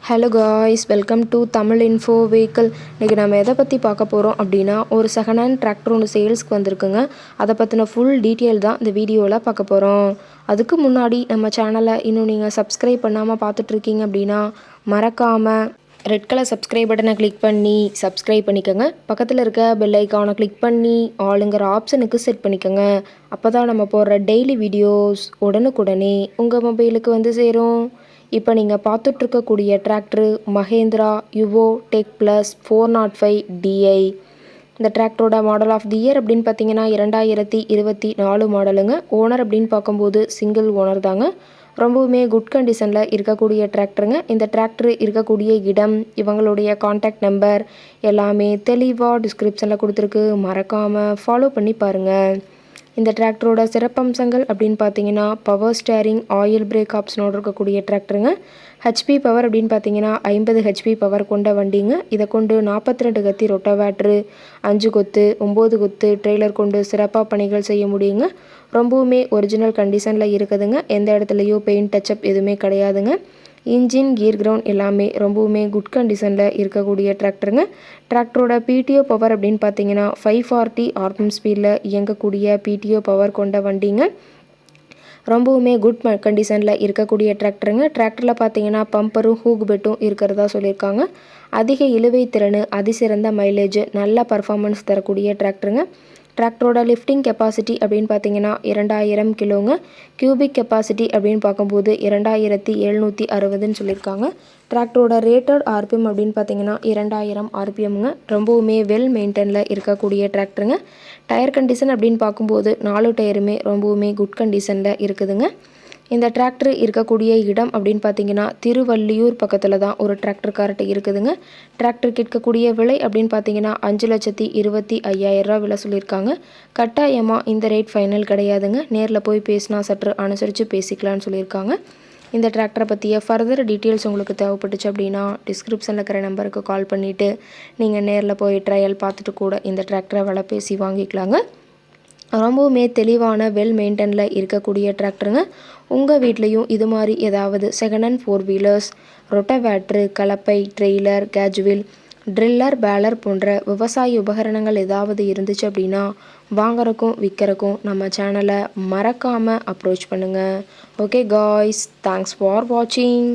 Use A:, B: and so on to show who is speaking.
A: Hello guys, welcome to Tamil info vehicle. இன்றைக்கி நம்ம எதை பற்றி பார்க்க போகிறோம் அப்படின்னா, ஒரு செகண்ட் ஹேண்ட் டிராக்டர் ஒன்று சேல்ஸ்க்கு வந்திருக்குங்க. அதை பற்றின ஃபுல் டீட்டெயில் தான் இந்த வீடியோவில் பார்க்க போகிறோம். அதுக்கு முன்னாடி நம்ம சேனலை இன்னும் நீங்கள் சப்ஸ்கிரைப் பண்ணாமல் பார்த்துட்ருக்கீங்க அப்படின்னா மறக்காமல் ரெட் கலர் சப்ஸ்கிரைப் பட்டனை கிளிக் பண்ணி சப்ஸ்கிரைப் பண்ணிக்கோங்க. பக்கத்தில் இருக்க பெல் ஐக்கானை கிளிக் பண்ணி ஆளுங்கிற ஆப்ஷனுக்கு செட் பண்ணிக்கோங்க. அப்போ தான் நம்ம போடுற டெய்லி வீடியோஸ் உடனுக்குடனே உங்கள் மொபைலுக்கு வந்து சேரும். இப்போ நீங்கள் பார்த்துட்ருக்கக்கூடிய tractor Mahindra Yuvo Tech Plus 405 DI. இந்த டிராக்டரோட மாடல் ஆஃப் தி இயர் அப்படின்னு பார்த்தீங்கன்னா 2024 மாடலுங்க. ஓனர் அப்படின்னு பார்க்கும்போது சிங்கிள் ஓனர் தாங்க. ரொம்பவுமே குட் கண்டிஷனில் இருக்கக்கூடிய டிராக்டருங்க. இந்த டிராக்டர் இருக்கக்கூடிய இடம், இவங்களுடைய காண்டாக்ட் நம்பர் எல்லாமே தெளிவாக டிஸ்கிரிப்ஷனில் கொடுத்துருக்கு. மறக்காமல் ஃபாலோ பண்ணி பாருங்கள். இந்த டிராக்டரோட சிறப்பம்சங்கள் அப்படின்னு பார்த்தீங்கன்னா பவர் ஸ்டேரிங், ஆயில் பிரேக் ஆப்ஷனோடு இருக்கக்கூடிய டிராக்டருங்க. ஹெச்பி பவர் அப்படின்னு பார்த்தீங்கன்னா 50 ஹெச்பி பவர் கொண்ட வண்டிங்க. இதை கொண்டு 42 கத்தி ரொட்டவேட்ரு, 5 கொத்து 9 கொத்து ட்ரெய்லர் கொண்டு சிறப்பாக பணிகள் செய்ய முடியுங்க. ரொம்பவுமே ஒரிஜினல் கண்டிஷனில் இருக்குதுங்க. எந்த இடத்துலையோ பெயிண்ட் டச்சப் எதுவுமே கிடையாதுங்க. இன்ஜின், கியர் கிரவுண்ட் எல்லாமே ரொம்பவுமே குட் கண்டிஷனில் இருக்கக்கூடிய டிராக்டருங்க. டிராக்டரோட பிடிஓ பவர் அப்படின்னு பார்த்தீங்கன்னா 540 ஆர்பிஎம் ஸ்பீடில் இயங்கக்கூடிய பிடிஓ பவர் கொண்ட வண்டிங்க. ரொம்பவுமே குட் கண்டிஷனில் இருக்கக்கூடிய டிராக்டருங்க. டிராக்டரில் பார்த்தீங்கன்னா பம்பரும் ஹூக் பெட்டும் இருக்கிறதா சொல்லியிருக்காங்க. அதிக இழுவை திறன், அதிசிறந்த மைலேஜ், நல்ல பர்ஃபார்மன்ஸ் தரக்கூடிய டிராக்டருங்க. டிராக்டரோட லிஃப்டிங் கெப்பாசிட்டி அப்படின்னு பார்த்தீங்கன்னா 2000 கிலோங்க. கியூபிக் கெப்பாசிட்டி அப்படின்னு பார்க்கும்போது 2760ன்னு சொல்லியிருக்காங்க. டிராக்டரோட ரேட்டட் ஆர்பிஎம் அப்படின்னு பார்த்தீங்கன்னா 2000 ஆர்பிஎம்ங்க. ரொம்பவுமே வெல் மெயின்டெனில் இருக்கக்கூடிய டிராக்டருங்க. டயர் கண்டிஷன் அப்படின்னு பார்க்கும்போது 4 டயருமே ரொம்பவுமே குட் கண்டிஷனில் இருக்குதுங்க. இந்த டிராக்டர் இருக்கக்கூடிய இடம் அப்படின்னு பார்த்தீங்கன்னா திருவள்ளியூர் பக்கத்தில் தான் ஒரு டிராக்டர் கார்ட்டு இருக்குதுங்க. டிராக்டர் கேட்கக்கூடிய விலை அப்படின்னு பார்த்தீங்கன்னா 5,25,000 விலை சொல்லியிருக்காங்க. கட்டாயமாக இந்த ரேட் ஃபைனல் கிடையாதுங்க. நேரில் போய் பேசினா சற்று அனுசரித்து பேசிக்கலான்னு சொல்லியிருக்காங்க. இந்த டிராக்டரை பற்றிய ஃபர்தர் டீட்டெயில்ஸ் உங்களுக்கு தேவைப்பட்டுச்சு அப்படின்னா டிஸ்கிரிப்ஷனில் இருக்கிற நம்பருக்கு கால் பண்ணிவிட்டு நீங்கள் நேரில் போய் ட்ரையல் பார்த்துட்டு கூட இந்த டிராக்டரை விலை பேசி வாங்கிக்கலாங்க. ரொம்பவுமே தெளிவான வெல் மெயின்டெனில் இருக்கக்கூடிய டிராக்டருங்க. உங்கள் வீட்லேயும் இது மாதிரி ஏதாவது செகண்ட் ஹேண்ட் 4 வீலர்ஸ், ரொட்டவேட்ரு, கலப்பை, ட்ரெய்லர், கேஜுவில், ட்ரில்லர், பேலர் போன்ற விவசாய உபகரணங்கள் ஏதாவது இருந்துச்சு அப்படின்னா வாங்குறக்கும் விற்கிறக்கும் நம்ம சேனலை மறக்காமல் அப்ரோச் பண்ணுங்கள். ஓகே காய்ஸ், தேங்க்ஸ் ஃபார் வாட்சிங்.